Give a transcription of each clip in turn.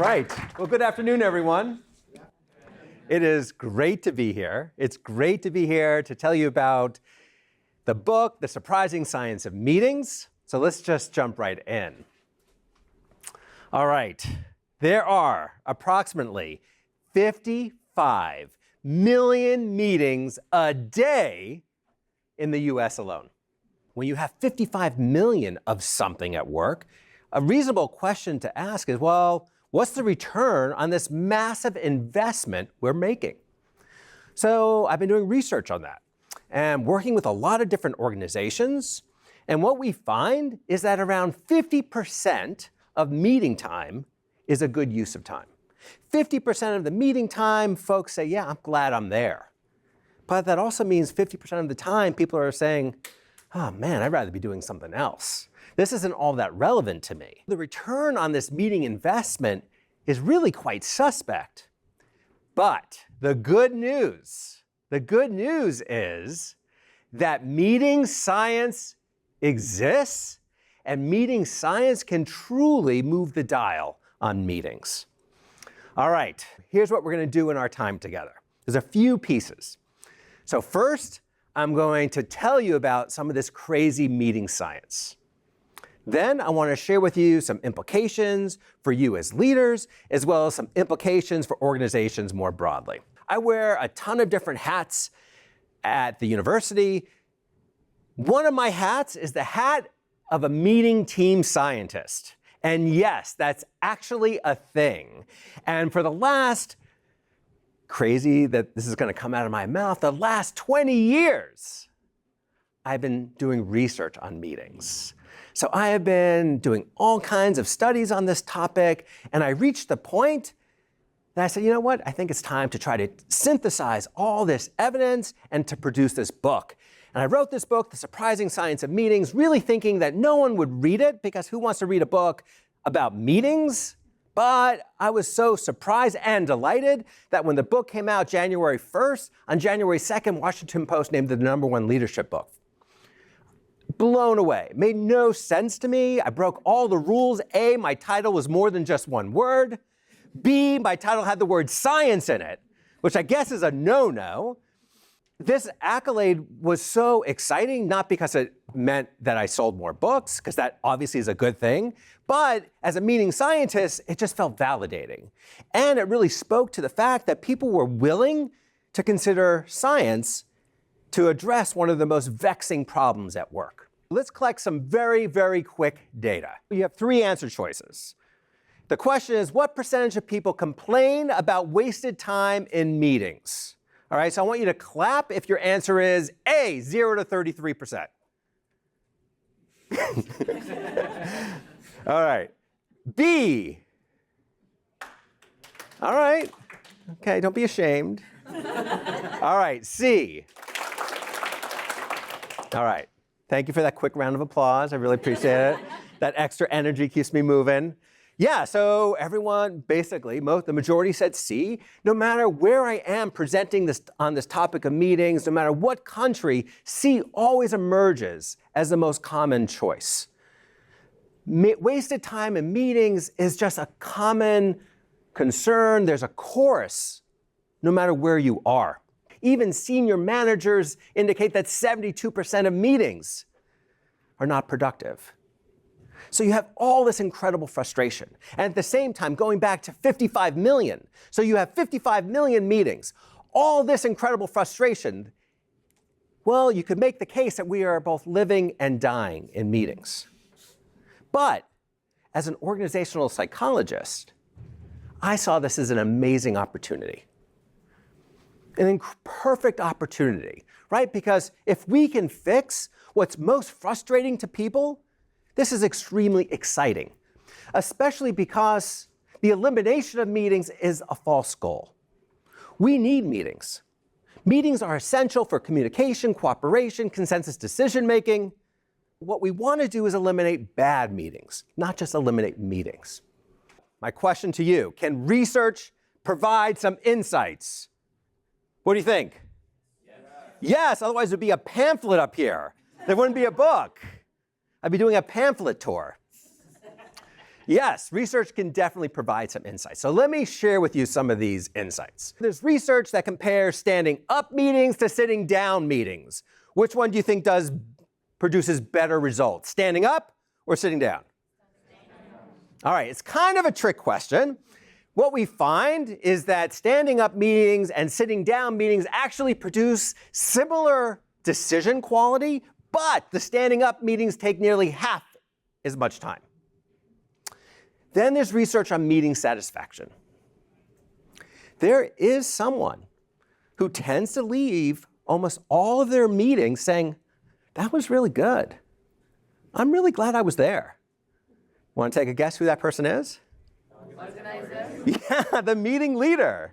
right. Well, good afternoon, everyone. It is great to be here. It's great to be here to tell you about the book, The Surprising Science of Meetings. So let's just jump right in. All right. There are approximately 55 million meetings a day in the US alone. When you have 55 million of something at work, a reasonable question to ask is, well, what's the return on this massive investment we're making? So I've been doing research on that and working with a lot of different organizations. And what we find is that around 50% of meeting time is a good use of time. 50% of the meeting time, folks say, yeah, I'm glad I'm there. But that also means 50% of the time people are saying, oh man, I'd rather be doing something else. This isn't all that relevant to me. The return on this meeting investment is really quite suspect. But the good news is that meeting science exists, and meeting science can truly move the dial on meetings. All right, here's what we're going to do in our time together. There's a few pieces. So first, I'm going to tell you about some of this crazy meeting science. Then I want to share with you some implications for you as leaders, as well as some implications for organizations more broadly. I wear a ton of different hats at the university. One of my hats is the hat of a meeting team scientist. And yes, that's actually a thing. And for the last, crazy that this is going to come out of my mouth, the last 20 years, I've been doing research on meetings. So I have been doing all kinds of studies on this topic, and I reached the point that I said, you know what? I think it's time to try to synthesize all this evidence and to produce this book. And I wrote this book, The Surprising Science of Meetings, really thinking that no one would read it, because who wants to read a book about meetings? But I was so surprised and delighted that when the book came out January 1st, on January 2nd, Washington Post named it the #1 leadership book. Blown away. It made no sense to me. I broke all the rules. A, my title was more than just one word. B, my title had the word science in it, which I guess is a no-no. This accolade was so exciting, not because it meant that I sold more books, because that obviously is a good thing, but as a meeting scientist, it just felt validating. And it really spoke to the fact that people were willing to consider science to address one of the most vexing problems at work. Let's collect some very, very quick data. You have 3 answer choices. The question is, what percentage of people complain about wasted time in meetings? All right, so I want you to clap if your answer is A, 0 to 33%. All right. B. All right. Okay, don't be ashamed. All right, C. All right. Thank you for that quick round of applause. I really appreciate it. That extra energy keeps me moving. Yeah, so everyone, basically, the majority said C. No matter where I am presenting this on this topic of meetings, no matter what country, C always emerges as the most common choice. Wasted time in meetings is just a common concern. There's a chorus, no matter where you are. Even senior managers indicate that 72% of meetings are not productive. So you have all this incredible frustration. And at the same time, going back to 55 million. So you have 55 million meetings. All this incredible frustration. Well, you could make the case that we are both living and dying in meetings. But as an organizational psychologist, I saw this as an amazing opportunity. An perfect opportunity, right? Because if we can fix what's most frustrating to people, this is extremely exciting, especially because the elimination of meetings is a false goal. We need meetings. Meetings are essential for communication, cooperation, consensus decision-making. What we want to do is eliminate bad meetings, not just eliminate meetings. My question to you, can research provide some insights? What do you think? Yes, otherwise there'd be a pamphlet up here. There wouldn't be a book. I'd be doing a pamphlet tour. Yes, research can definitely provide some insights. So let me share with you some of these insights. There's research that compares standing up meetings to sitting down meetings. Which one do you think produces better results, standing up or sitting down? All right, it's kind of a trick question. What we find is that standing up meetings and sitting down meetings actually produce similar decision quality, but the standing up meetings take nearly half as much time. Then there's research on meeting satisfaction. There is someone who tends to leave almost all of their meetings saying, that was really good. I'm really glad I was there. Want to take a guess who that person is? Organizer. Yeah, the meeting leader.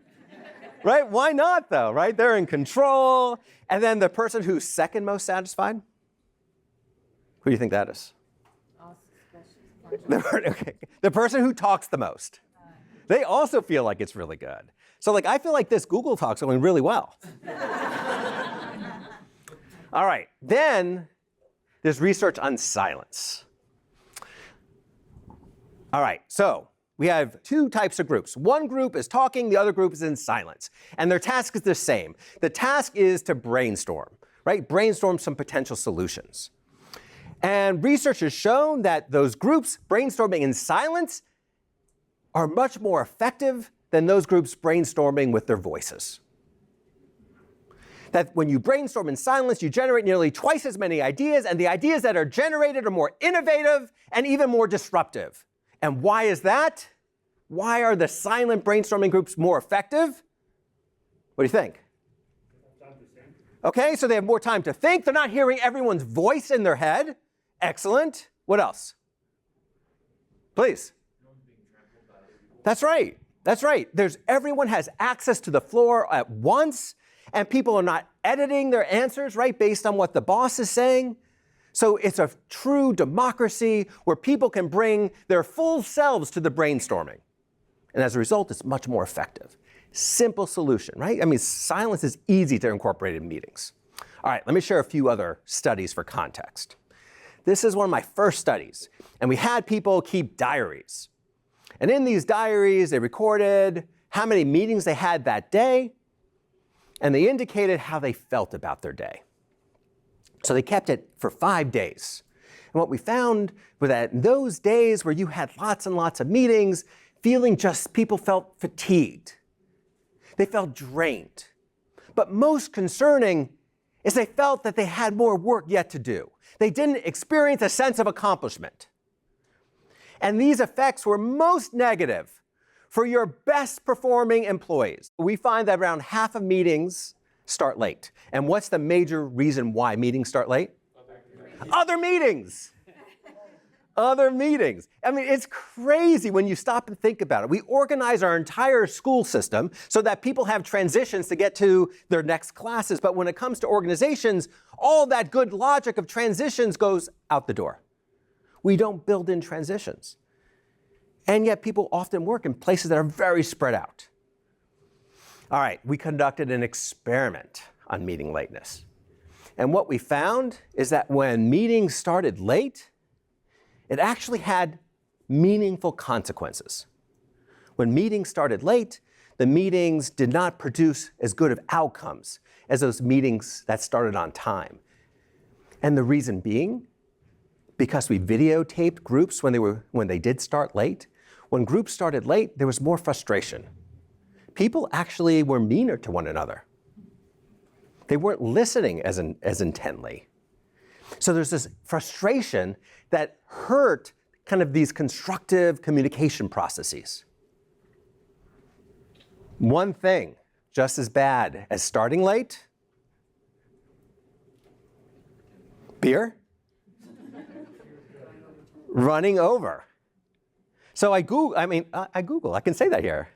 Right? Why not though, right? They're in control. And then the person who's second most satisfied? Who do you think that is? The person who talks the most. They also feel like it's really good. So like, I feel like this Google Talk's going really well. All right, then there's research on silence. All right, so we have two types of groups. One group is talking, the other group is in silence. And their task is the same. The task is to brainstorm, right? Brainstorm some potential solutions. And research has shown that those groups brainstorming in silence are much more effective than those groups brainstorming with their voices. That when you brainstorm in silence, you generate nearly twice as many ideas, and the ideas that are generated are more innovative and even more disruptive. And why is that? Why are the silent brainstorming groups more effective? What do you think? Okay, so they have more time to think. They're not hearing everyone's voice in their head. Excellent. What else? Please. That's right. That's right. Everyone has access to the floor at once, and people are not editing their answers, right, based on what the boss is saying. So it's a true democracy where people can bring their full selves to the brainstorming. And as a result, it's much more effective. Simple solution, right? I mean, silence is easy to incorporate in meetings. All right, let me share a few other studies for context. This is one of my first studies, and we had people keep diaries. And in these diaries, they recorded how many meetings they had that day, and they indicated how they felt about their day. So they kept it for 5 days. And what we found was that in those days where you had lots and lots of meetings, people felt fatigued. They felt drained. But most concerning is they felt that they had more work yet to do. They didn't experience a sense of accomplishment. And these effects were most negative for your best performing employees. We find that around half of meetings start late. And what's the major reason why meetings start late? Other meetings. Other meetings. I mean, it's crazy when you stop and think about it. We organize our entire school system so that people have transitions to get to their next classes. But when it comes to organizations, all that good logic of transitions goes out the door. We don't build in transitions. And yet people often work in places that are very spread out. All right, we conducted an experiment on meeting lateness. And what we found is that when meetings started late, it actually had meaningful consequences. When meetings started late, the meetings did not produce as good of outcomes as those meetings that started on time. And the reason being, because we videotaped groups when they did start late, when groups started late, there was more frustration. People actually were meaner to one another. They weren't listening as intently. So there's this frustration that hurt kind of these constructive communication processes. One thing just as bad as starting late, beer, running over. So I Google, I can say that here.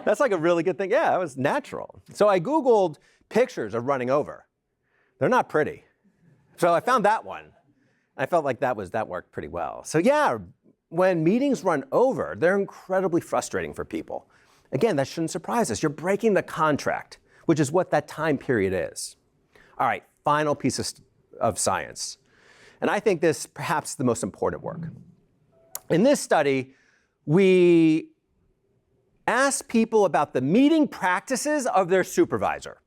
That's like a really good thing. Yeah, it was natural. So I Googled pictures of running over. They're not pretty. So I found that one. I felt like that worked pretty well. So yeah, when meetings run over, they're incredibly frustrating for people. Again, that shouldn't surprise us. You're breaking the contract, which is what that time period is. All right, final piece of science. And I think this perhaps the most important work. In this study, we asked people about the meeting practices of their supervisor.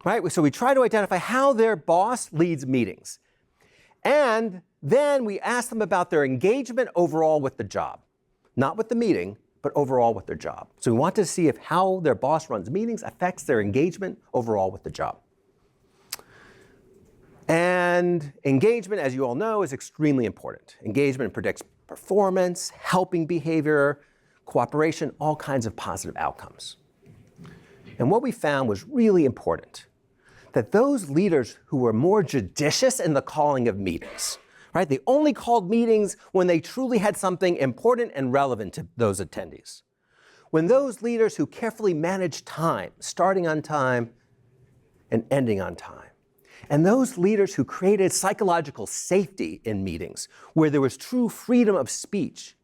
Right? So we try to identify how their boss leads meetings. And then we ask them about their engagement overall with the job. Not with the meeting, but overall with their job. So we want to see if how their boss runs meetings affects their engagement overall with the job. And engagement, as you all know, is extremely important. Engagement predicts performance, helping behavior, cooperation, all kinds of positive outcomes. And what we found was really important, that those leaders who were more judicious in the calling of meetings, right? They only called meetings when they truly had something important and relevant to those attendees. When those leaders who carefully managed time, starting on time and ending on time, and those leaders who created psychological safety in meetings, where there was true freedom of speech,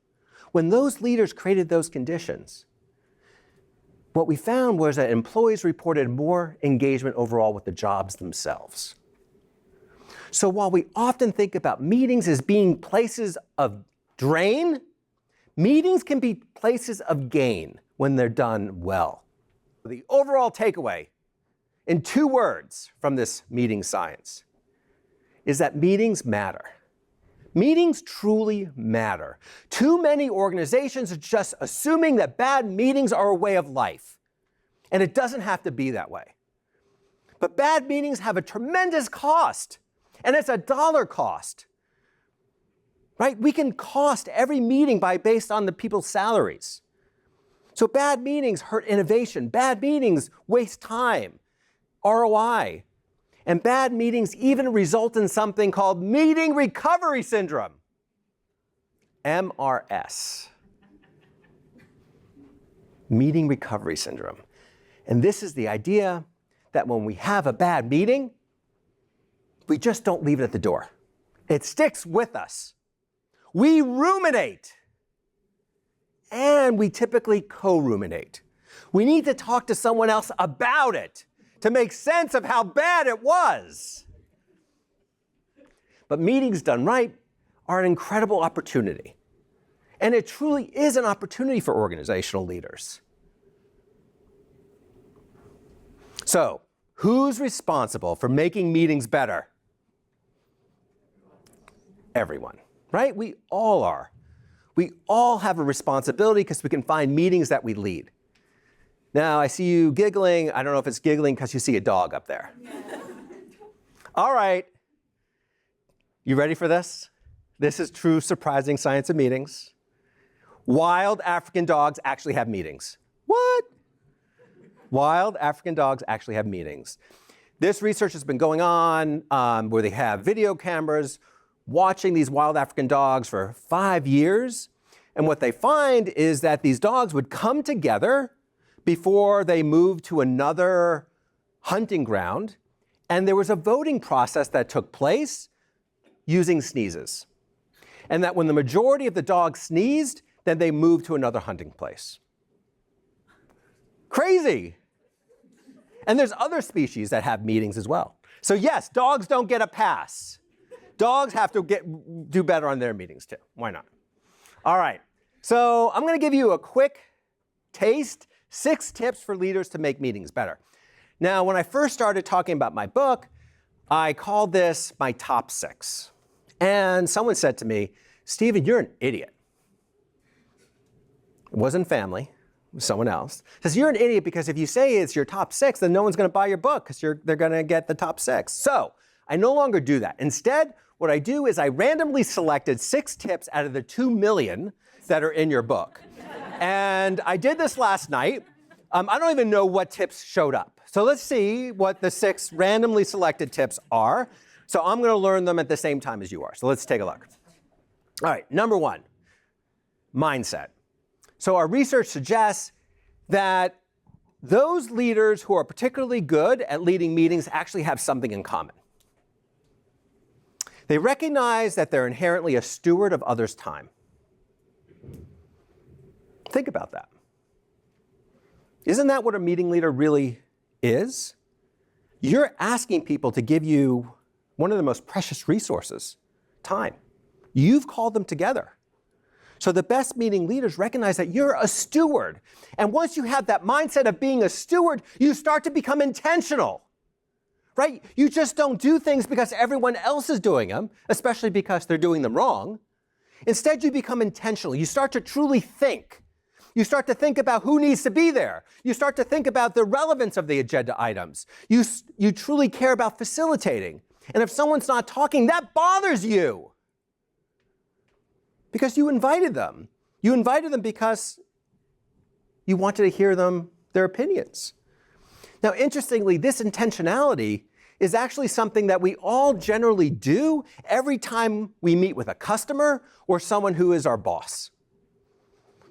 when those leaders created those conditions, what we found was that employees reported more engagement overall with the jobs themselves. So while we often think about meetings as being places of drain, meetings can be places of gain when they're done well. The overall takeaway, in 2 words from this meeting science, is that meetings matter. Meetings truly matter. Too many organizations are just assuming that bad meetings are a way of life. And it doesn't have to be that way. But bad meetings have a tremendous cost. And it's a dollar cost. Right? We can cost every meeting based on the people's salaries. So bad meetings hurt innovation. Bad meetings waste time, ROI. And bad meetings even result in something called meeting recovery syndrome, MRS. Meeting recovery syndrome. And this is the idea that when we have a bad meeting, we just don't leave it at the door. It sticks with us. We ruminate. And we typically co-ruminate. We need to talk to someone else about it to make sense of how bad it was. But meetings done right are an incredible opportunity. And it truly is an opportunity for organizational leaders. So, who's responsible for making meetings better? Everyone, right? We all are. We all have a responsibility because we can find meetings that we lead. Now, I see you giggling. I don't know if it's giggling because you see a dog up there. All right. You ready for this? This is true surprising science of meetings. Wild African dogs actually have meetings. What? Wild African dogs actually have meetings. This research has been going on where they have video cameras watching these wild African dogs for 5 years. And what they find is that these dogs would come together before they moved to another hunting ground, and there was a voting process that took place using sneezes. And that when the majority of the dogs sneezed, then they moved to another hunting place. Crazy. And there's other species that have meetings as well. So yes, dogs don't get a pass. Dogs have to do better on their meetings too. Why not? All right, so I'm going to give you a quick taste, 6 tips for leaders to make meetings better. Now, when I first started talking about my book, I called this my top 6. And someone said to me, Stephen, you're an idiot. It wasn't family, it was someone else. Says, you're an idiot because if you say it's your top 6, then no one's going to buy your book because they're going to get the top 6. So I no longer do that. Instead, what I do is I randomly selected 6 tips out of the 2 million that are in your book. And I did this last night. I don't even know what tips showed up. So let's see what the 6 randomly selected tips are. So I'm going to learn them at the same time as you are. So let's take a look. All right, number 1, mindset. So our research suggests that those leaders who are particularly good at leading meetings actually have something in common. They recognize that they're inherently a steward of others' time. Think about that. Isn't that what a meeting leader really is? You're asking people to give you one of the most precious resources, time. You've called them together. So the best meeting leaders recognize that you're a steward. And once you have that mindset of being a steward, you start to become intentional, right? You just don't do things because everyone else is doing them, especially because they're doing them wrong. Instead, you become intentional. You start to truly think. You start to think about who needs to be there. You start to think about the relevance of the agenda items. You truly care about facilitating. And if someone's not talking, that bothers you. Because you invited them. You invited them because you wanted to hear their opinions. Now, interestingly, this intentionality is actually something that we all generally do every time we meet with a customer or someone who is our boss.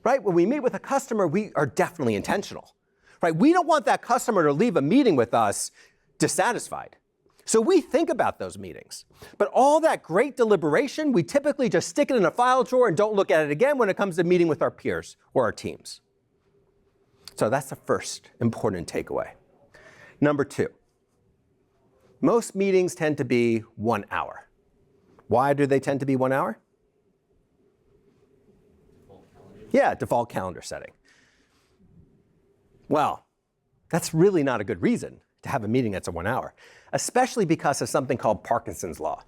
Right? When we meet with a customer, we are definitely intentional. Right? We don't want that customer to leave a meeting with us dissatisfied. So we think about those meetings. But all that great deliberation, we typically just stick it in a file drawer and don't look at it again when it comes to meeting with our peers or our teams. So that's the first important takeaway. Number 2, most meetings tend to be 1 hour. Why do they tend to be 1 hour? Yeah, default calendar setting. Well, that's really not a good reason to have a meeting that's a 1 hour, especially because of something called Parkinson's law.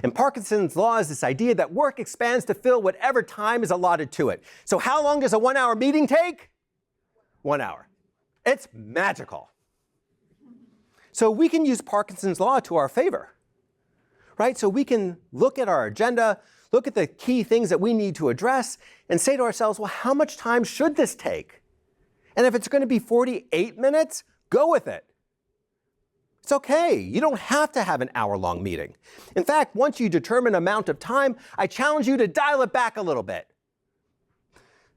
And Parkinson's law is this idea that work expands to fill whatever time is allotted to it. So how long does a 1 hour meeting take? 1 hour. It's magical. So we can use Parkinson's law to our favor, right? So we can look at our agenda, look at the key things that we need to address, and say to ourselves, well, how much time should this take? And if it's going to be 48 minutes, go with it. It's okay. You don't have to have an hour-long meeting. In fact, once you determine amount of time, I challenge you to dial it back a little bit.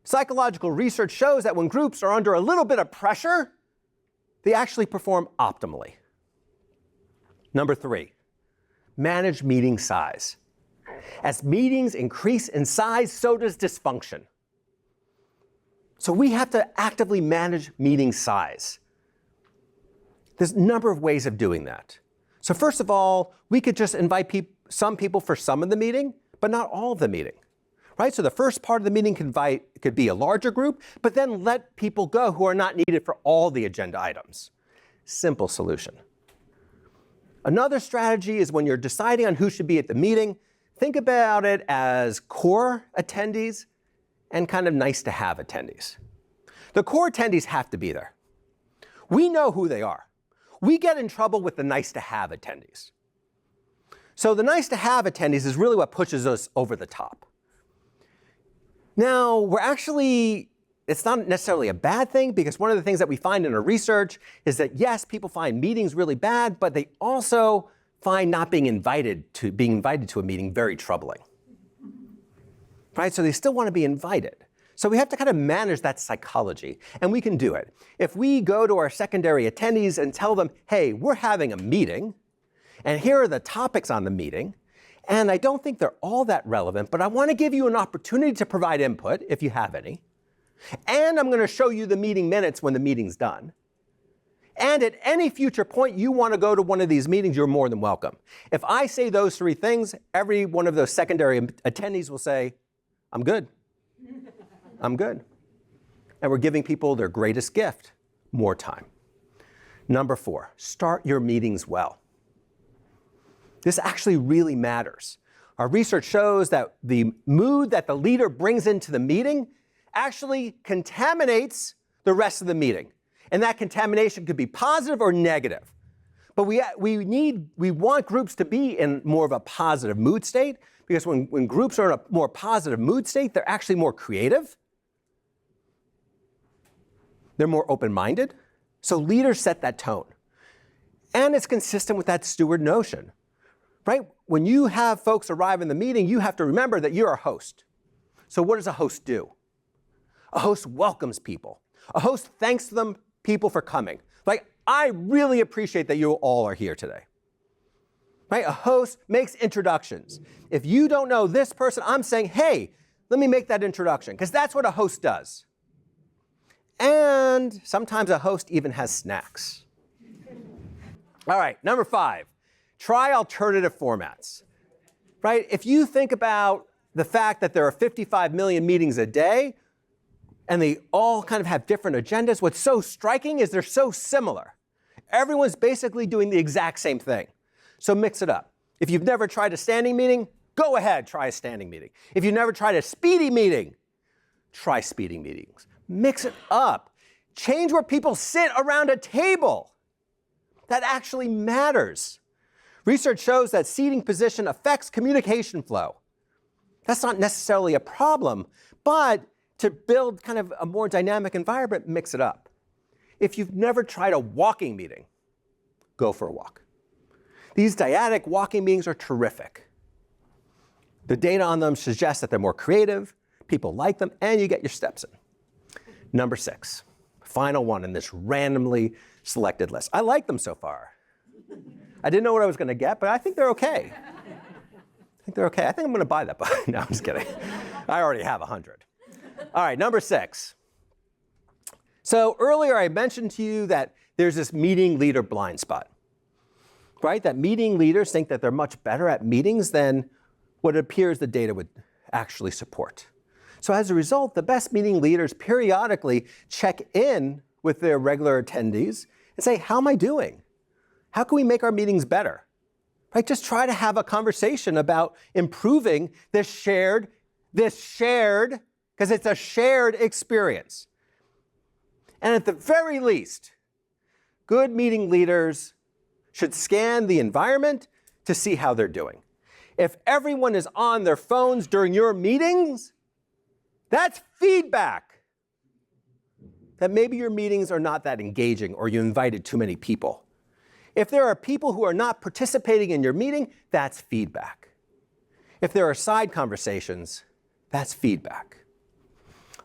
Psychological research shows that when groups are under a little bit of pressure, they actually perform optimally. Number 3, manage meeting size. As meetings increase in size, so does dysfunction. So we have to actively manage meeting size. There's a number of ways of doing that. So first of all, we could just invite some people for some of the meeting, but not all of the meeting. Right? So the first part of the meeting could be a larger group, but then let people go who are not needed for all the agenda items. Simple solution. Another strategy is when you're deciding on who should be at the meeting, think about it as core attendees and kind of nice to have attendees. The core attendees have to be there. We know who they are. We get in trouble with the nice to have attendees. So the nice to have attendees is really what pushes us over the top. Now, it's not necessarily a bad thing, because one of the things that we find in our research is that, yes, people find meetings really bad, but they also find not being invited to a meeting very troubling. Right? So they still want to be invited. So we have to kind of manage that psychology, and we can do it. If we go to our secondary attendees and tell them, hey, we're having a meeting, and here are the topics on the meeting, and I don't think they're all that relevant, but I want to give you an opportunity to provide input, if you have any. And I'm going to show you the meeting minutes when the meeting's done. And at any future point you want to go to one of these meetings, you're more than welcome. If I say those 3 things, every one of those secondary attendees will say, I'm good. I'm good. And we're giving people their greatest gift, more time. Number 4, start your meetings well. This actually really matters. Our research shows that the mood that the leader brings into the meeting actually contaminates the rest of the meeting. And that contamination could be positive or negative. But we want groups to be in more of a positive mood state, because when groups are in a more positive mood state, they're actually more creative. They're more open-minded. So leaders set that tone. And it's consistent with that steward notion. Right? When you have folks arrive in the meeting, you have to remember that you're a host. So what does a host do? A host welcomes people. A host thanks people for coming. Like, I really appreciate that you all are here today. Right? A host makes introductions. If you don't know this person, I'm saying, hey, let me make that introduction, because that's what a host does. And sometimes a host even has snacks. All right, number 5. Try alternative formats, right? If you think about the fact that there are 55 million meetings a day, and they all kind of have different agendas, what's so striking is they're so similar. Everyone's basically doing the exact same thing. So mix it up. If you've never tried a standing meeting, go ahead, try a standing meeting. If you've never tried a speedy meeting, try speeding meetings. Mix it up. Change where people sit around a table. That actually matters. Research shows that seating position affects communication flow. That's not necessarily a problem, but to build kind of a more dynamic environment, mix it up. If you've never tried a walking meeting, go for a walk. These dyadic walking meetings are terrific. The data on them suggests that they're more creative, people like them, and you get your steps in. Number 6, final one in this randomly selected list. I like them so far. I didn't know what I was going to get, but I think they're okay. I think I'm going to buy that book. No, I'm just kidding. I already have 100. All right, number 6. So earlier I mentioned to you that there's this meeting leader blind spot, right? That meeting leaders think that they're much better at meetings than what it appears the data would actually support. So as a result, the best meeting leaders periodically check in with their regular attendees and say, how am I doing? How can we make our meetings better? Right? Just try to have a conversation about improving this shared, because it's a shared experience. And at the very least, good meeting leaders should scan the environment to see how they're doing. If everyone is on their phones during your meetings, that's feedback that maybe your meetings are not that engaging or you invited too many people. If there are people who are not participating in your meeting, that's feedback. If there are side conversations, that's feedback.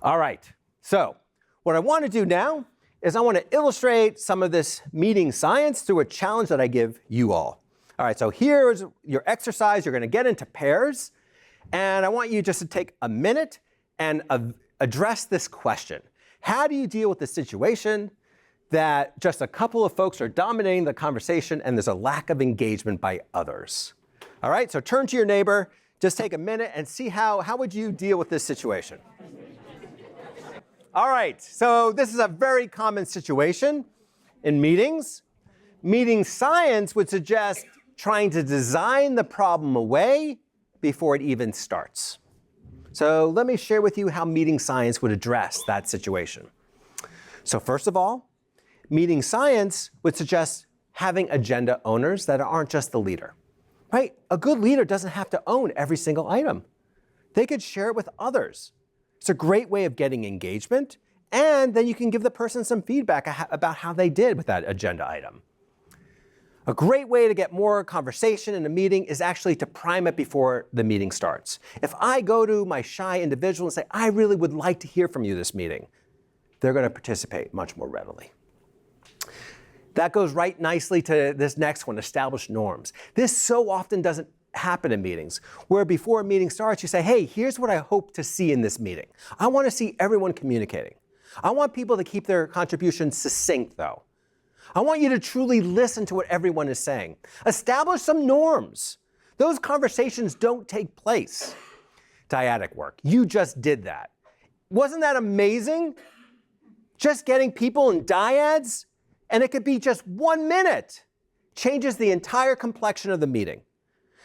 All right, so what I want to do now is I want to illustrate some of this meeting science through a challenge that I give you all. All right, so here's your exercise. You're going to get into pairs, and I want you just to take a minute and address this question. How do you deal with the situation that just a couple of folks are dominating the conversation and there's a lack of engagement by others? All right, so turn to your neighbor, just take a minute and see how would you deal with this situation? All right, so this is a very common situation in meetings. Meeting science would suggest trying to design the problem away before it even starts. So let me share with you how meeting science would address that situation. So first of all, meeting science would suggest having agenda owners that aren't just the leader, right? A good leader doesn't have to own every single item. They could share it with others. It's a great way of getting engagement, and then you can give the person some feedback about how they did with that agenda item. A great way to get more conversation in a meeting is actually to prime it before the meeting starts. If I go to my shy individual and say, I really would like to hear from you this meeting, they're going to participate much more readily. That goes right nicely to this next one, establish norms. This so often doesn't happen in meetings, where before a meeting starts, you say, hey, here's what I hope to see in this meeting. I want to see everyone communicating. I want people to keep their contributions succinct, though. I want you to truly listen to what everyone is saying. Establish some norms. Those conversations don't take place. Dyadic work. You just did that. Wasn't that amazing? Just getting people in dyads, and it could be just 1 minute, changes the entire complexion of the meeting.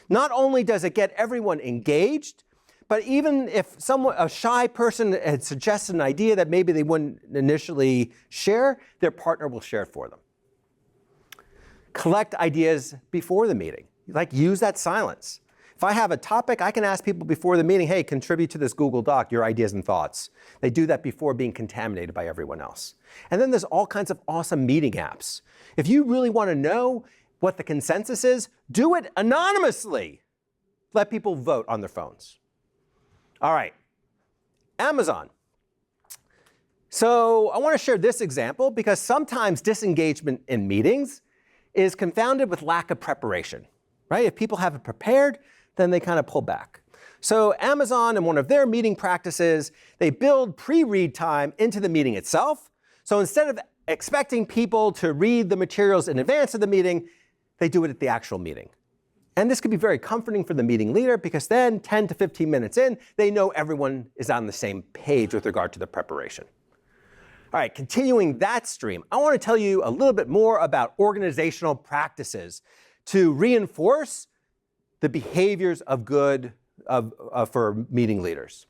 Not only does it get everyone engaged, but even if a shy person had suggested an idea that maybe they wouldn't initially share, their partner will share it for them. Collect ideas before the meeting. Like, use that silence. If I have a topic, I can ask people before the meeting, hey, contribute to this Google Doc, your ideas and thoughts. They do that before being contaminated by everyone else. And then there's all kinds of awesome meeting apps. If you really want to know what the consensus is, do it anonymously. Let people vote on their phones. All right, Amazon. So I want to share this example because sometimes disengagement in meetings is confounded with lack of preparation, right? If people haven't prepared, then they kind of pull back. So Amazon, in one of their meeting practices, they build pre-read time into the meeting itself. So instead of expecting people to read the materials in advance of the meeting, they do it at the actual meeting. And this could be very comforting for the meeting leader because then 10 to 15 minutes in, they know everyone is on the same page with regard to the preparation. All right, continuing that stream, I want to tell you a little bit more about organizational practices to reinforce the behaviors of good for meeting leaders.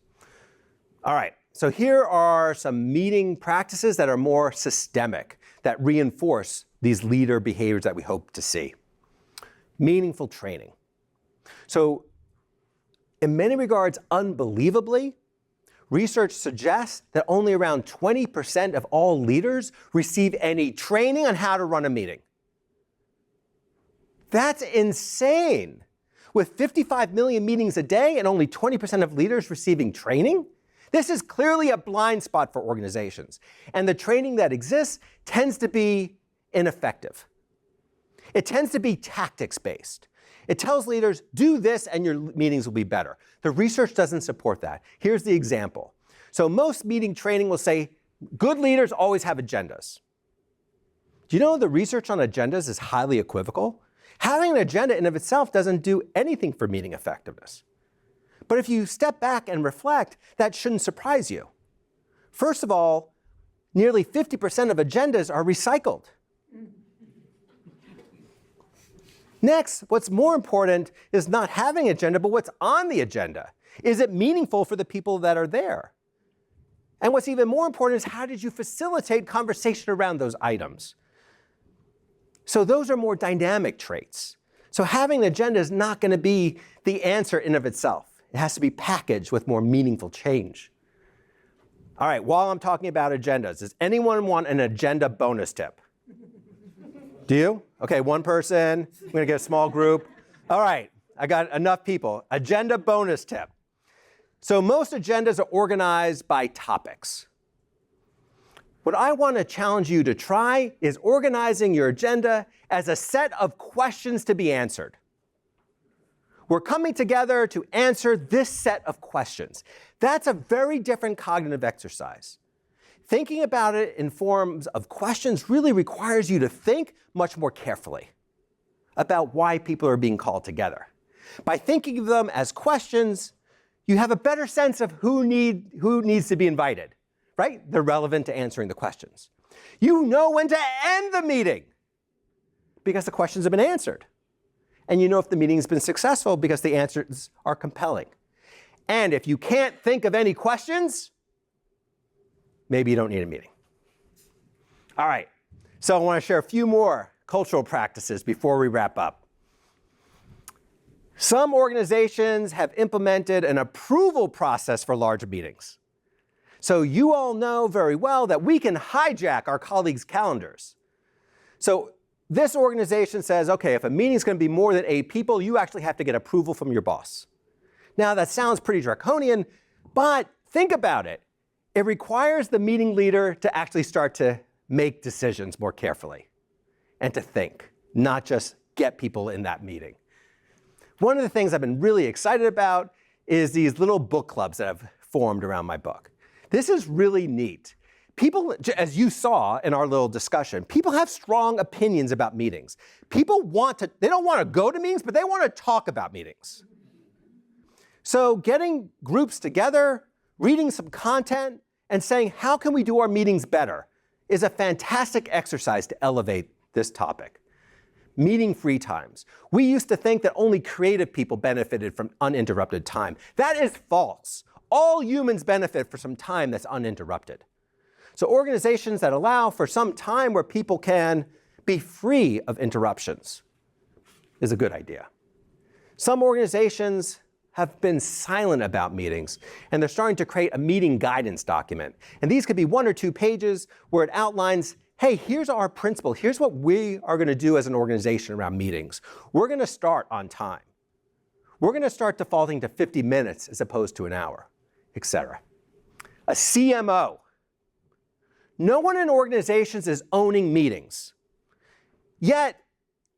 All right, so here are some meeting practices that are more systemic, that reinforce these leader behaviors that we hope to see. Meaningful training. So in many regards, unbelievably, research suggests that only around 20% of all leaders receive any training on how to run a meeting. That's insane. With 55 million meetings a day and only 20% of leaders receiving training, this is clearly a blind spot for organizations. And the training that exists tends to be ineffective. It tends to be tactics-based. It tells leaders, do this and your meetings will be better. The research doesn't support that. Here's the example. So most meeting training will say, good leaders always have agendas. Do you know the research on agendas is highly equivocal? Having an agenda in of itself doesn't do anything for meeting effectiveness. But if you step back and reflect, that shouldn't surprise you. First of all, nearly 50% of agendas are recycled. Next, what's more important is not having an agenda, but what's on the agenda. Is it meaningful for the people that are there? And what's even more important is how did you facilitate conversation around those items? So those are more dynamic traits. So having an agenda is not going to be the answer in of itself. It has to be packaged with more meaningful change. All right, while I'm talking about agendas, does anyone want an agenda bonus tip? Do you? Okay, one person. I'm going to get a small group. All right, I got enough people. Agenda bonus tip. So most agendas are organized by topics. What I want to challenge you to try is organizing your agenda as a set of questions to be answered. We're coming together to answer this set of questions. That's a very different cognitive exercise. Thinking about it in forms of questions really requires you to think much more carefully about why people are being called together. By thinking of them as questions, you have a better sense of who needs to be invited, right? They're relevant to answering the questions. You know when to end the meeting because the questions have been answered. And you know if the meeting has been successful because the answers are compelling. And if you can't think of any questions, maybe you don't need a meeting. All right, so I want to share a few more cultural practices before we wrap up. Some organizations have implemented an approval process for large meetings. So you all know very well that we can hijack our colleagues' calendars. So this organization says, okay, if a meeting's going to be more than 8 people, you actually have to get approval from your boss. Now that sounds pretty draconian, but think about it. It requires the meeting leader to actually start to make decisions more carefully and to think, not just get people in that meeting. One of the things I've been really excited about is these little book clubs that have formed around my book. This is really neat. People, as you saw in our little discussion, people have strong opinions about meetings. People they don't want to go to meetings, but they want to talk about meetings. So getting groups together, reading some content, and saying, how can we do our meetings better, is a fantastic exercise to elevate this topic. Meeting free times. We used to think that only creative people benefited from uninterrupted time. That is false. All humans benefit from some time that's uninterrupted. So organizations that allow for some time where people can be free of interruptions is a good idea. Some organizations have been silent about meetings, and they're starting to create a meeting guidance document. And these could be 1 or 2 pages where it outlines, hey, here's our principle. Here's what we are going to do as an organization around meetings. We're going to start on time. We're going to start defaulting to 50 minutes as opposed to an hour, etc. A CMO. No one in organizations is owning meetings. Yet,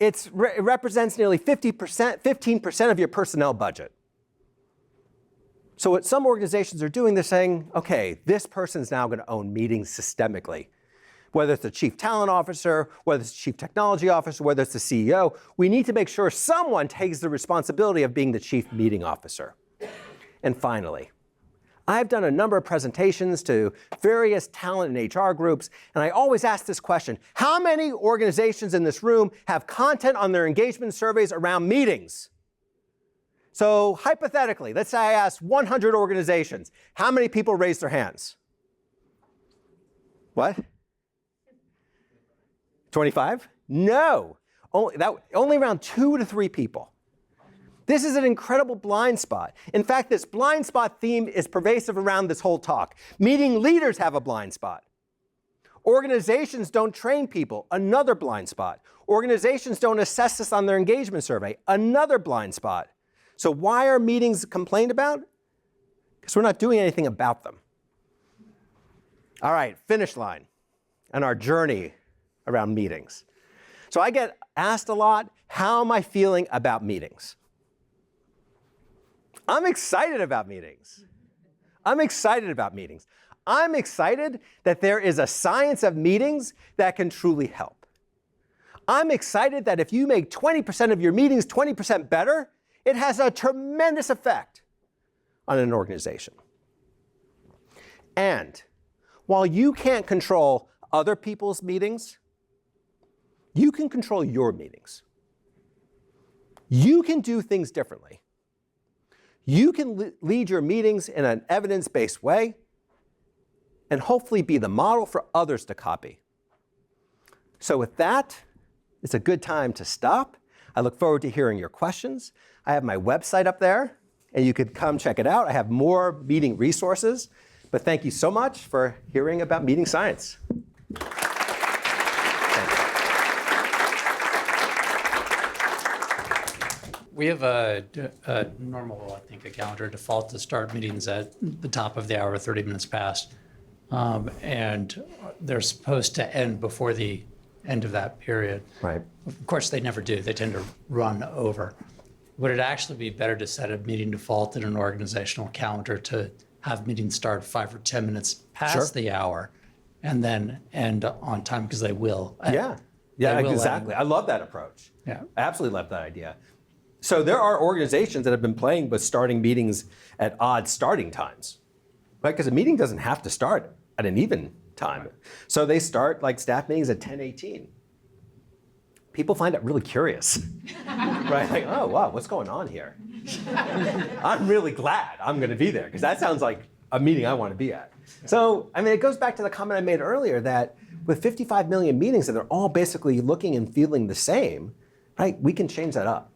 it represents nearly 15% of your personnel budget. So what some organizations are doing, they're saying, okay, this person's now going to own meetings systemically. Whether it's the chief talent officer, whether it's the chief technology officer, whether it's the CEO, we need to make sure someone takes the responsibility of being the chief meeting officer. And finally, I've done a number of presentations to various talent and HR groups, and I always ask this question: how many organizations in this room have content on their engagement surveys around meetings? So hypothetically, let's say I asked 100 organizations. How many people raised their hands? What? 25? No. Only around 2 to 3 people. This is an incredible blind spot. In fact, this blind spot theme is pervasive around this whole talk. Meeting leaders have a blind spot. Organizations don't train people, another blind spot. Organizations don't assess this on their engagement survey, another blind spot. So why are meetings complained about? Because we're not doing anything about them. All right, finish line and our journey around meetings. So I get asked a lot, how am I feeling about meetings? I'm excited about meetings. I'm excited about meetings. I'm excited that there is a science of meetings that can truly help. I'm excited that if you make 20% of your meetings 20% better, it has a tremendous effect on an organization. And while you can't control other people's meetings, you can control your meetings. You can do things differently. You can lead your meetings in an evidence-based way and hopefully be the model for others to copy. So with that, it's a good time to stop. I look forward to hearing your questions. I have my website up there, and you could come check it out. I have more meeting resources. But thank you so much for hearing about meeting science. We have a normal, I think, a calendar default to start meetings at the top of the hour, 30 minutes past. And they're supposed to end before the end of that period. Right. Of course, they never do. They tend to run over. Would it actually be better to set a meeting default in an organizational calendar to have meetings start 5 or 10 minutes past the hour and then end on time? Because they will. Yeah, exactly. I love that approach. Yeah. I absolutely love that idea. So there are organizations that have been playing with starting meetings at odd starting times, right? Because a meeting doesn't have to start at an even time. Right. So they start like staff meetings at 10:18. People find it really curious, right? Like, oh, wow, what's going on here? I'm really glad I'm going to be there because that sounds like a meeting I want to be at. So, I mean, it goes back to the comment I made earlier that with 55 million meetings and they're all basically looking and feeling the same, right? We can change that up.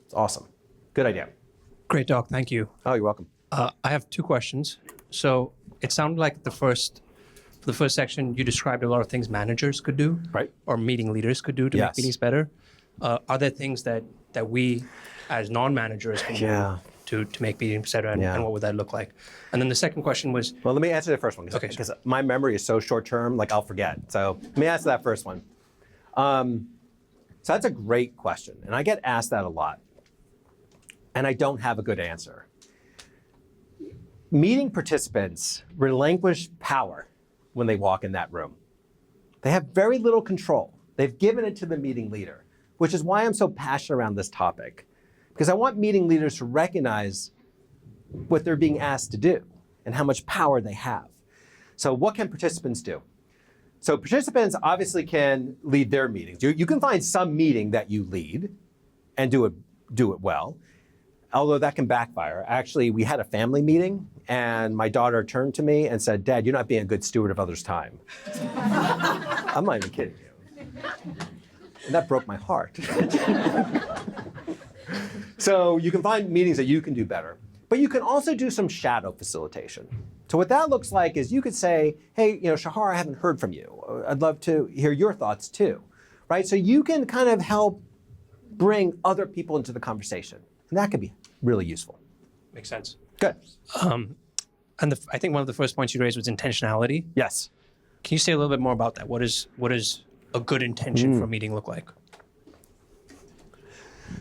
It's awesome. Good idea. Great talk. Thank you. Oh, you're welcome. I have 2 questions. So it sounded like the first section, you described a lot of things managers could do, right, or meeting leaders could do to make meetings better. Are there things that we as non-managers can do to make meetings better, and what would that look like? And then the second question was... Well, let me answer the first one, because my memory is so short-term, like I'll forget. So let me answer that first one. So that's a great question, and I get asked that a lot, and I don't have a good answer. Meeting participants relinquish power when they walk in that room. They have very little control. They've given it to the meeting leader, which is why I'm so passionate around this topic, because I want meeting leaders to recognize what they're being asked to do and how much power they have. So what can participants do? So participants obviously can lead their meetings. You can find some meeting that you lead and do it well, although that can backfire. Actually, we had a family meeting, and my daughter turned to me and said, "Dad, you're not being a good steward of others' time." I'm not even kidding you. And that broke my heart. So you can find meetings that you can do better, but you can also do some shadow facilitation. So what that looks like is you could say, "Hey, Shahar, I haven't heard from you. I'd love to hear your thoughts too," right? So you can kind of help bring other people into the conversation, and that could be really useful. Makes sense. Good. And I think one of the first points you raised was intentionality. Yes. Can you say a little bit more about that? What does a good intention for a meeting look like?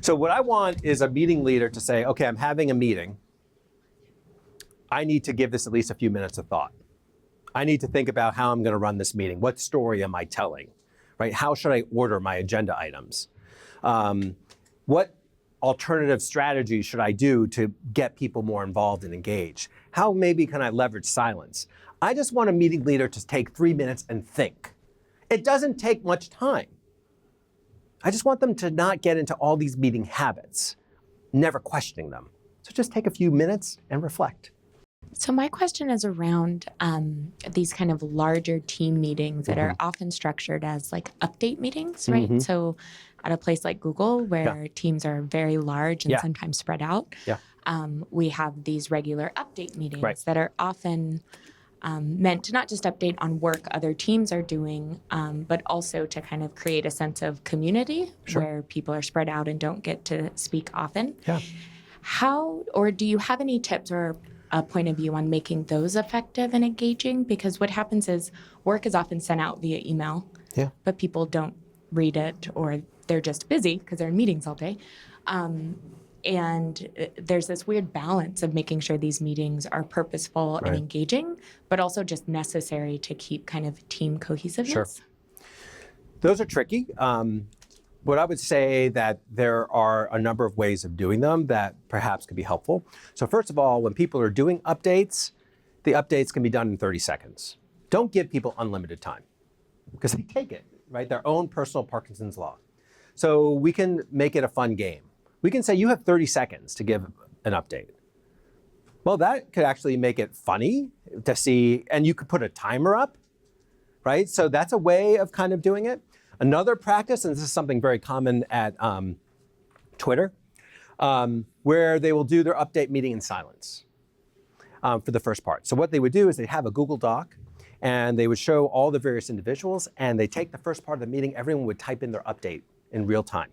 So what I want is a meeting leader to say, okay, I'm having a meeting. I need to give this at least a few minutes of thought. I need to think about how I'm going to run this meeting. What story am I telling, right? How should I order my agenda items? What alternative strategies should I do to get people more involved and engaged? How maybe can I leverage silence? I just want a meeting leader to take 3 minutes and think. It doesn't take much time. I just want them to not get into all these meeting habits, never questioning them. So just take a few minutes and reflect. So my question is around these kind of larger team meetings that are often structured as like update meetings, right? So at a place like Google, where teams are very large and sometimes spread out, we have these regular update meetings that are often meant to not just update on work other teams are doing, but also to kind of create a sense of community where people are spread out and don't get to speak often. How, or do you have any tips or a point of view on making those effective and engaging? Because what happens is work is often sent out via email, but people don't read it, or they're just busy because they're in meetings all day. And there's this weird balance of making sure these meetings are purposeful and engaging, but also just necessary to keep kind of team cohesiveness. Those are tricky. What I would say that there are a number of ways of doing them that perhaps could be helpful. So first of all, when people are doing updates, the updates can be done in 30 seconds. Don't give people unlimited time because they take it, right? Their own personal Parkinson's law. So we can make it a fun game. We can say you have 30 seconds to give an update. Well, that could actually make it funny to see, and you could put a timer up, right? So that's a way of kind of doing it. Another practice, and this is something very common at Twitter, where they will do their update meeting in silence for the first part. So what they would do is they have a Google Doc, and they would show all the various individuals, and they take the first part of the meeting, everyone would type in their update in real time.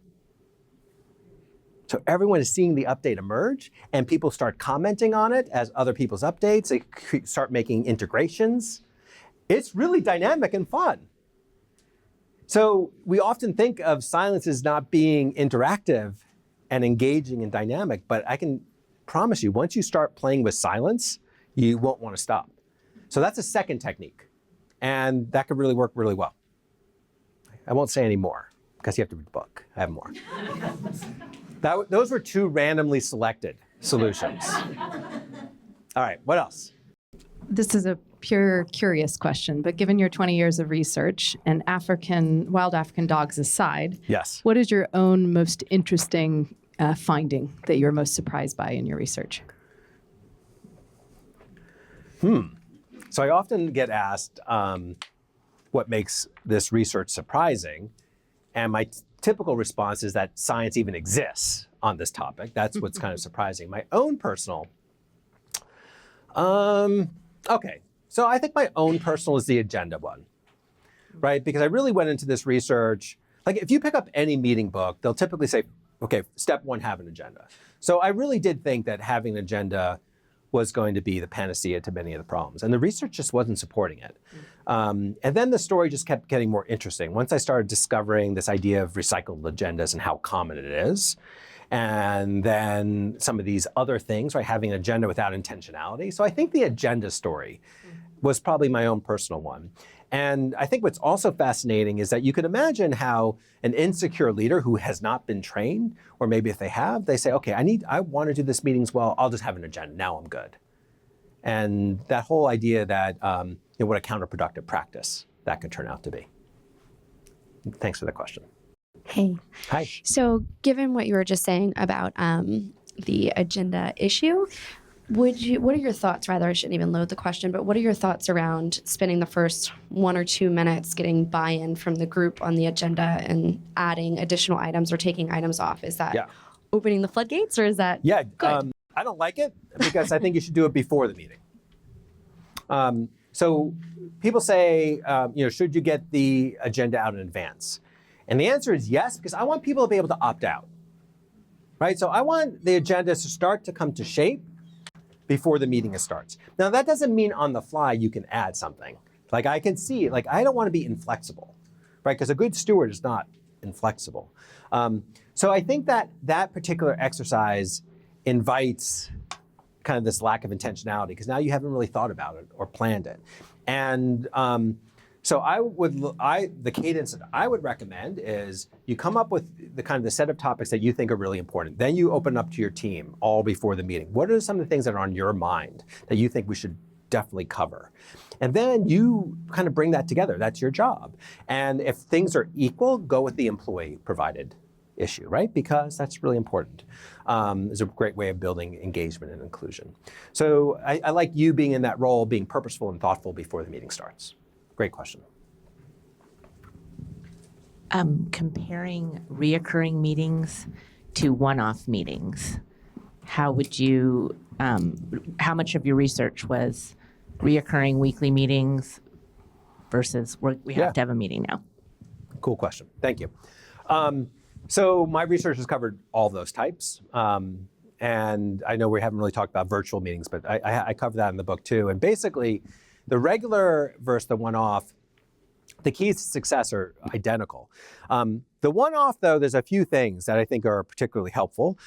So everyone is seeing the update emerge, and people start commenting on it as other people's updates. They start making integrations. It's really dynamic and fun. So we often think of silence as not being interactive and engaging and dynamic, but I can promise you, once you start playing with silence, you won't want to stop. So that's a second technique, and that could really work really well. I won't say any more, because you have to read the book. I have more. Those were 2 randomly selected solutions. All right, what else? This is a pure curious question, but given your 20 years of research and wild African dogs aside, what is your own most interesting finding that you're most surprised by in your research? So I often get asked what makes this research surprising, and my typical response is that science even exists on this topic. That's what's kind of surprising. My own personal, okay. So I think my own personal is the agenda one, right? Because I really went into this research, like if you pick up any meeting book, they'll typically say, okay, step 1, have an agenda. So I really did think that having an agenda was going to be the panacea to many of the problems. And the research just wasn't supporting it. And then the story just kept getting more interesting. Once I started discovering this idea of recycled agendas and how common it is, and then some of these other things, right, having an agenda without intentionality. So I think the agenda story was probably my own personal one. And I think what's also fascinating is that you can imagine how an insecure leader who has not been trained, or maybe if they have, they say, okay, I want to do this meetings well, I'll just have an agenda, now I'm good. And that whole idea that, what a counterproductive practice that could turn out to be. Thanks for the question. Hey. Hi. So given what you were just saying about the agenda issue, what are your thoughts, rather, I shouldn't even load the question, but what are your thoughts around spending the first 1 or 2 minutes getting buy-in from the group on the agenda and adding additional items or taking items off? Is that opening the floodgates, or is that good? I don't like it because I think you should do it before the meeting. So people say, should you get the agenda out in advance? And the answer is yes, because I want people to be able to opt out, right? So I want the agenda to start to come to shape before the meeting starts. Now, that doesn't mean on the fly you can add something. Like I can see, I don't want to be inflexible, right? Because a good steward is not inflexible. So I think that particular exercise invites kind of this lack of intentionality, because now you haven't really thought about it or planned it. And so the cadence that I would recommend is you come up with the set of topics that you think are really important. Then you open up to your team all before the meeting. What are some of the things that are on your mind that you think we should definitely cover? And then you kind of bring that together. That's your job. And if things are equal, go with the employee provided issue, right? Because that's really important. It's a great way of building engagement and inclusion. So I like you being in that role, being purposeful and thoughtful before the meeting starts. Great question. Comparing reoccurring meetings to one-off meetings, how would you, how much of your research was reoccurring weekly meetings versus we have to have a meeting now? Cool question. Thank you. So my research has covered all those types. And I know we haven't really talked about virtual meetings, but I cover that in the book too. And basically, the regular versus the one-off, the keys to success are identical. The one-off, though, there's a few things that I think are particularly helpful.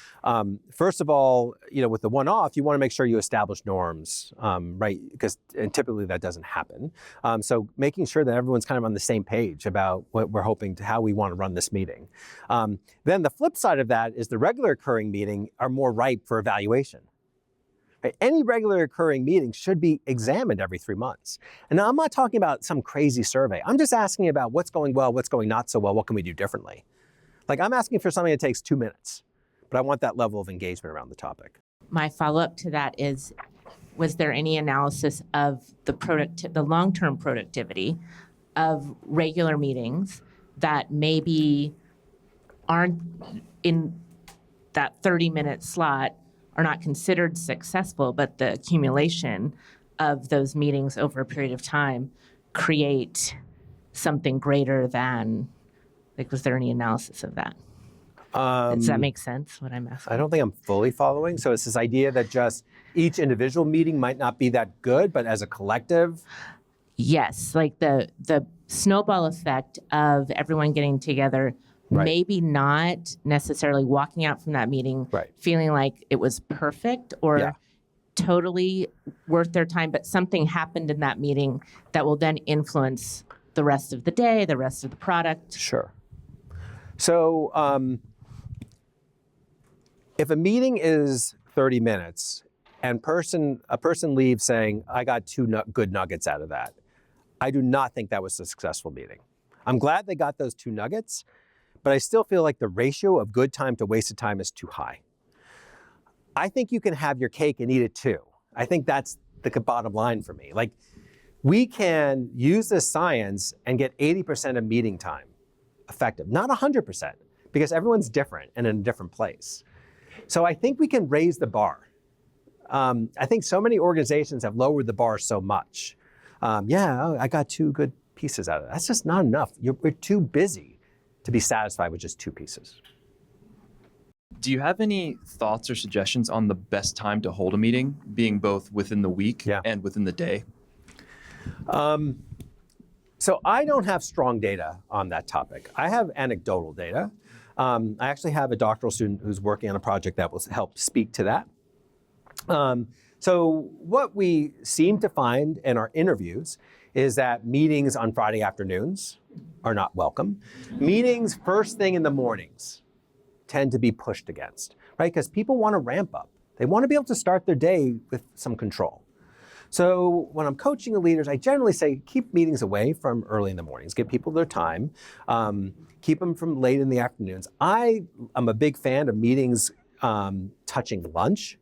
First of all, with the one-off, you want to make sure you establish norms, right? Because typically that doesn't happen. So making sure that everyone's kind of on the same page about what we're hoping to, how we want to run this meeting. Then the flip side of that is the regular occurring meeting are more ripe for evaluation. Any regular occurring meeting should be examined every 3 months. And now I'm not talking about some crazy survey. I'm just asking about what's going well, what's going not so well, what can we do differently? Like I'm asking for something that takes 2 minutes, but I want that level of engagement around the topic. My follow-up to that is, was there any analysis of the long-term productivity of regular meetings that maybe aren't in that 30-minute slot, are not considered successful, but the accumulation of those meetings over a period of time create something greater than, was there any analysis of that? Does that make sense, what I'm asking? I don't think I'm fully following. So it's this idea that just each individual meeting might not be that good, but as a collective? Yes, like the snowball effect of everyone getting together. Right. Maybe not necessarily walking out from that meeting feeling like it was perfect or totally worth their time, but something happened in that meeting that will then influence the rest of the day, the rest of the product. Sure. So if a meeting is 30 minutes and a person leaves saying, I got 2 good nuggets out of that, I do not think that was a successful meeting. I'm glad they got those 2 nuggets, but I still feel like the ratio of good time to wasted time is too high. I think you can have your cake and eat it too. I think that's the bottom line for me. Like, we can use this science and get 80% of meeting time effective, not 100%, because everyone's different and in a different place. So I think we can raise the bar. I think so many organizations have lowered the bar so much. I got 2 good pieces out of it. That's just not enough. We're too busy to be satisfied with just 2 pieces. Do you have any thoughts or suggestions on the best time to hold a meeting, being both within the week and within the day? So I don't have strong data on that topic. I have anecdotal data. I actually have a doctoral student who's working on a project that will help speak to that. So what we seem to find in our interviews is that meetings on Friday afternoons are not welcome. Meetings first thing in the mornings tend to be pushed against, right? Because people want to ramp up. They want to be able to start their day with some control. So when I'm coaching the leaders, I generally say keep meetings away from early in the mornings, give people their time, keep them from late in the afternoons. I am a big fan of meetings touching lunch,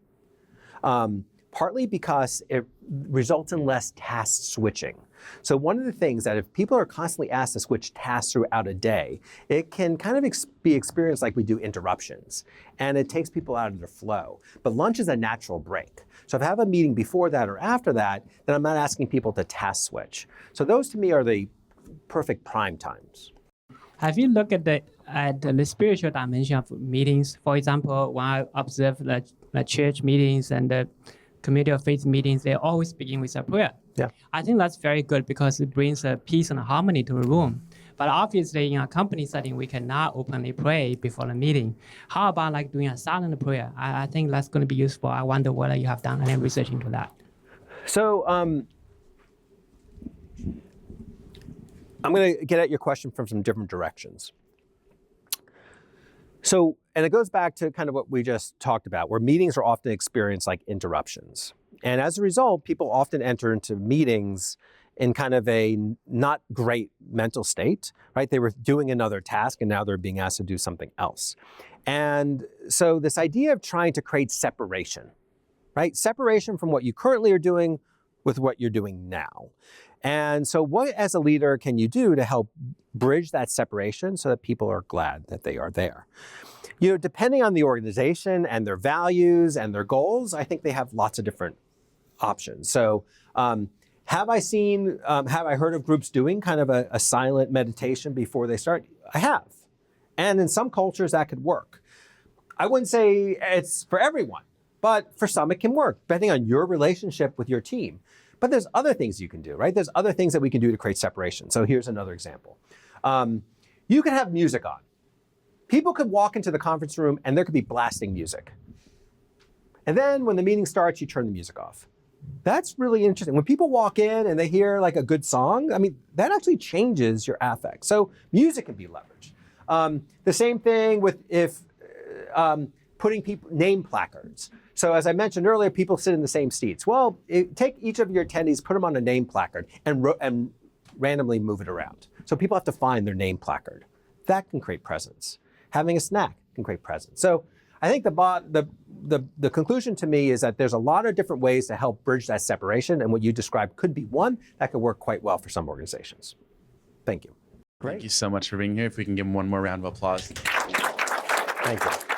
partly because it results in less task switching. So one of the things that if people are constantly asked to switch tasks throughout a day, it can kind of be experienced like we do interruptions, and it takes people out of their flow. But lunch is a natural break. So if I have a meeting before that or after that, then I'm not asking people to task switch. So those to me are the perfect prime times. Have you looked at the spiritual dimension of meetings? For example, when I observe the church meetings and the community of faith meetings, they always begin with a prayer. Yeah. I think that's very good because it brings a peace and harmony to the room. But obviously, in a company setting, we cannot openly pray before the meeting. How about like doing a silent prayer? I think that's going to be useful. I wonder whether you have done any research into that. So I'm going to get at your question from some different directions. So, and it goes back to kind of what we just talked about, where meetings are often experienced like interruptions. And as a result, people often enter into meetings in kind of a not great mental state, right? They were doing another task and now they're being asked to do something else. And so this idea of trying to create separation, right? Separation from what you currently are doing with what you're doing now. And so what as a leader can you do to help bridge that separation so that people are glad that they are there? You know, depending on the organization and their values and their goals, I think they have lots of different options. So have I heard of groups doing kind of a silent meditation before they start? I have. And in some cultures that could work. I wouldn't say it's for everyone, but for some it can work, depending on your relationship with your team. But there's other things you can do, right? There's other things that we can do to create separation. So here's another example. You could have music on. People could walk into the conference room and there could be blasting music. And then when the meeting starts, you turn the music off. That's really interesting. When people walk in and they hear like a good song, I mean, that actually changes your affect. So music can be leveraged. The same thing with putting people name placards. So as I mentioned earlier, people sit in the same seats. Well, take each of your attendees, put them on a name placard, and randomly move it around. So people have to find their name placard. That can create presence. Having a snack can create presence. So I think the conclusion to me is that there's a lot of different ways to help bridge that separation, and what you described could be one that could work quite well for some organizations. Thank you. Thank you so much for being here. If we can give him one more round of applause. Thank you.